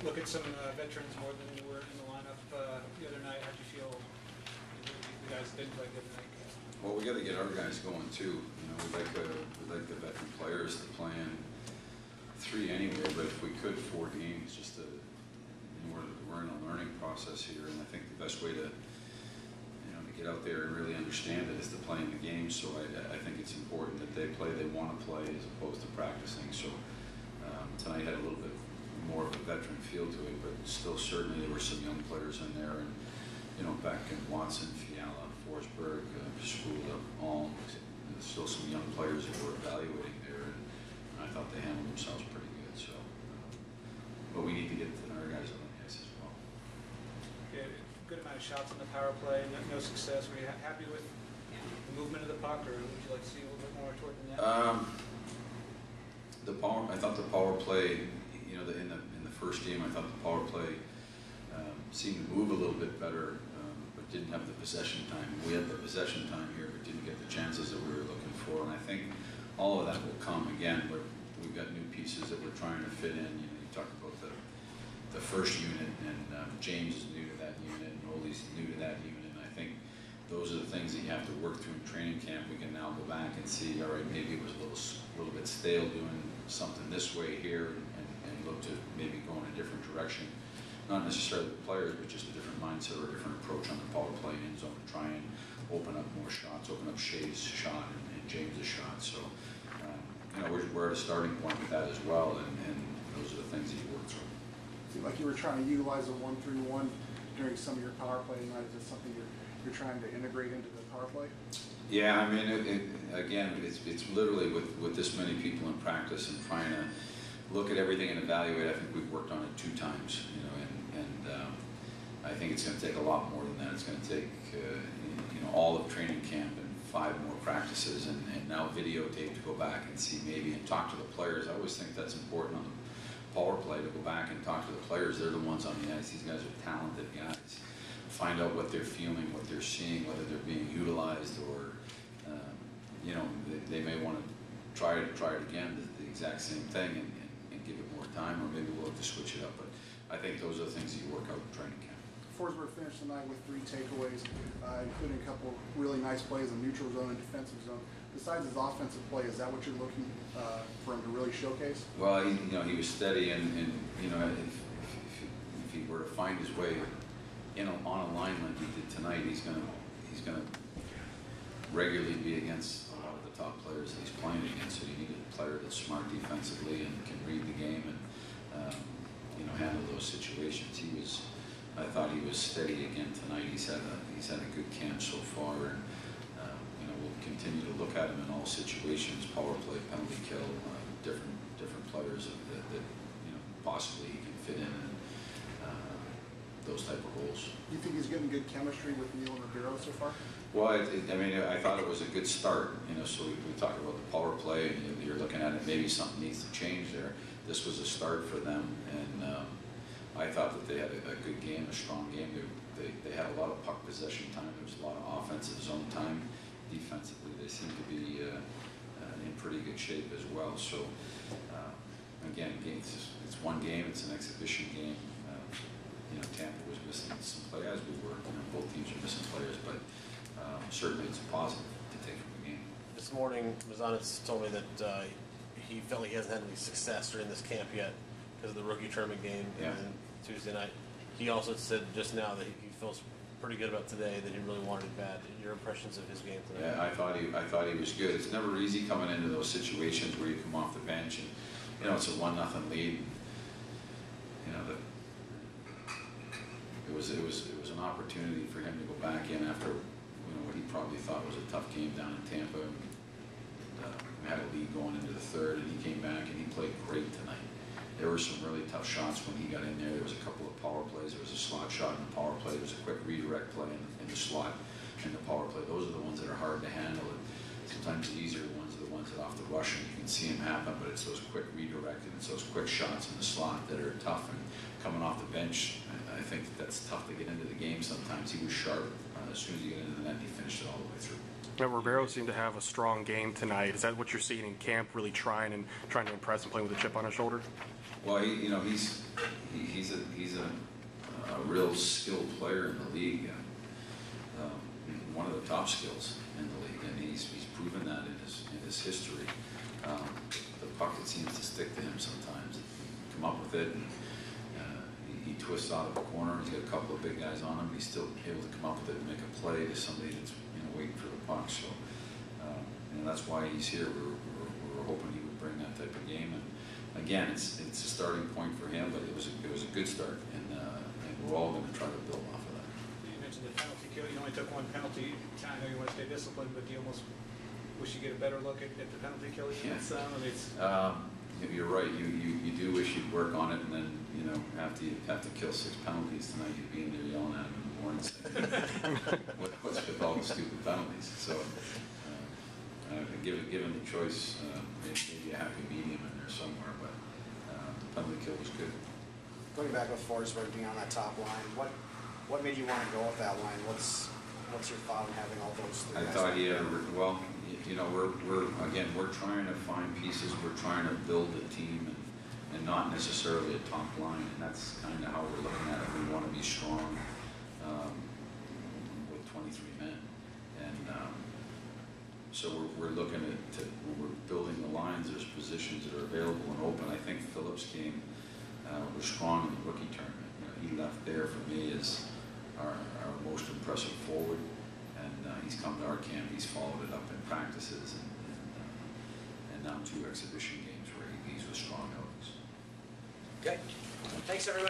look at some veterans more than you were in the lineup the other night. How did you feel? You guys didn't play good tonight. Well, we got to get our guys going too. You know, we'd like the veteran players to play in 3 anyway, but if we could 4 games, just to, we're in a learning process here, and I think the best way to get out there and really understand it is to play in the game. So I think it's important that they play, they want to play, as opposed to practicing. So tonight had a little bit more of a veteran feel to it, but still certainly there were some young players in there, and Beck and Watson, Fiala, Forsberg, Spula, all still some young players that we're evaluating there, and I thought they handled themselves pretty good. So, but we need to get our guys on the ice as well. Okay. Good amount of shots on the power play, no success. Were you happy with the movement of the puck, or would you like to see a little bit more toward the net? I thought the power play, in the first game, I thought the power play seemed to move a little bit better, but didn't have the possession time. We had the possession time here, but didn't get the chances that we were looking for. And I think all of that will come again. We've got new pieces that we're trying to fit in. You talked about the first unit, and James is new to that unit, and Ole's new to that unit. And I think those are the things that you have to work through in training camp. We can now go back and see, all right, maybe it was a little bit stale doing something this way here, and look to maybe go in a different direction. Not necessarily the players, but just a different mindset or a different approach on the power play and end zone to try and open up more shots, open up Shea's shot and James' shot. So, we're at a starting point with that as well, and those are the things that you work through. It seemed like you were trying to utilize a 1-3-1 during some of your power play tonight. Is this something you're trying to integrate into the power play? Yeah, I mean, again, it's literally with this many people in practice and trying to look at everything and evaluate. I think we've worked on it 2 times, and I think it's going to take a lot more than that. It's going to take all of training camp and 5 more practices, and now videotape to go back and see maybe and talk to the players. I always think that's important on the power play, to go back and talk to the players. They're the ones on the ice. These guys are talented guys. Find out what they're feeling, what they're seeing, whether they're being utilized, or they may want to try it again, the exact same thing, and give it more time, or maybe we'll have to switch it up. But I think those are the things that you work out in training camp. Forsberg finished the night with 3 takeaways, including a couple really nice plays in neutral zone and defensive zone. Besides his offensive play, is that what you're looking for him to really showcase? Well, he was steady, and if he were to find his way on a line like he did tonight, he's gonna regularly be against a lot of the top players that he's playing against. So you need a player that's smart defensively and can read the game and handle those situations. I thought he was steady again tonight. He's had a good camp so far, and we'll continue to look at him in all situations: power play, penalty kill, different players that possibly he can fit in, and those type of roles. Do you think he's getting good chemistry with Neil and Ribeiro so far? Well, I thought it was a good start. So we talk about the power play, and you're looking at it. Maybe something needs to change there. This was a start for them, and I thought that they had a good game, a strong game. They had a lot of puck possession time. There was a lot of offensive zone time. Defensively, they seem to be in pretty good shape as well. So, again, it's one game. It's an exhibition game. Tampa was missing some players, as we were. Both teams are missing players, but certainly it's a positive to take from the game. This morning, Mazanec told me that he felt he hasn't had any success during this camp yet because of the rookie tournament game and Tuesday night. He also said just now that he feels pretty good about today, that he really wanted it bad. Your impressions of his game today? Yeah, I thought he was good. It's never easy coming into those situations where you come off the bench and it's a 1-0 lead. It was an opportunity for him to go back in after what he probably thought was a tough game down in Tampa. We had a lead going into the 3rd, and he came back and he played great tonight. There were some really tough shots when he got in there. There was a couple of power plays. There was a slot shot in the power play. There was a quick redirect play in the slot in the power play. Those are the ones that are hard to handle. And sometimes the easier ones are the ones that off the rush, and you can see them happen, but it's those quick redirects and it's those quick shots in the slot that are tough. And coming off the bench, I think that's tough to get into the game sometimes. He was sharp. As soon as he got into the net, he finished it all the way through. Now, Ribeiro seemed to have a strong game tonight. Is that what you're seeing in camp, really trying to impress and playing with a chip on his shoulder? Well, he's a real skilled player in the league. One of the top skills in the league, and he's proven that in his history. The puck, it seems to stick to him sometimes. He can come up with it, and he twists out of the corner. He's got a couple of big guys on him. He's still able to come up with it and make a play to somebody that's waiting for the puck. So, that's why he's here. We're hoping he would bring that type of game. And again, it's a starting point for him, but it was a good start, and we're all going to try to build off of that. You mentioned the penalty kill. You only took one penalty. I know you want to stay disciplined, but do you almost wish you get a better look at the penalty kill? You're right. You do wish you'd work on it, and then after you have to kill 6 penalties tonight, you'd be in there yelling at him in the morning saying, "What's with all the stupid penalties?" So, given the choice, maybe a happy medium in there somewhere, but the penalty kill was good. Going back with Forsberg being on that top line, what made you want to go with that line? What's your thought on having all those three? I thought well, we're trying to find pieces. We're trying to build a team, and not necessarily a top line. And that's kind of how we're looking at it. We want to be strong with 23 men, and so we're looking at when we're building the lines. There's positions that are available and open. I think Phillips' game was strong in the rookie tournament. He left there for me as our most impressive forward, and he's come to our camp. He's followed it up in practices and now 2 exhibition games where he's with strong outings. Okay. Thanks, everyone.